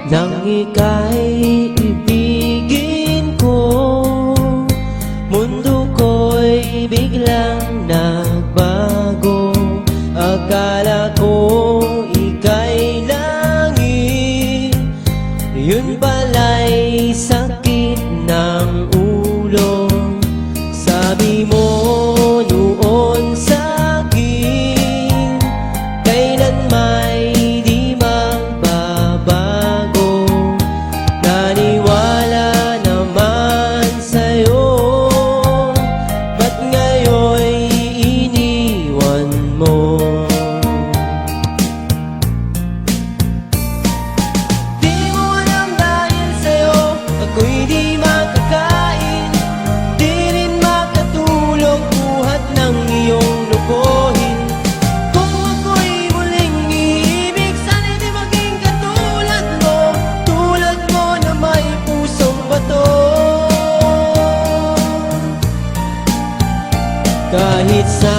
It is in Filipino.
nang ika'y ibigin ko. Mundo ko'y biglang nagbago. Akala ko ika'y langit, yun pala'y sakit ng ulo. Sabi mo noon sa'kin, kailan may di magbabago. Naniwala naman sa'yo, ba't ngayon'y iniwan mo? Di mo alam dahil sa'yo ako'y di makakain, di rin makatulog buhat ng iyong lukuhin. Kung ako'y muling iibig, sana'y di maging katulad mo, tulad mo na may pusong bato. Kahit sa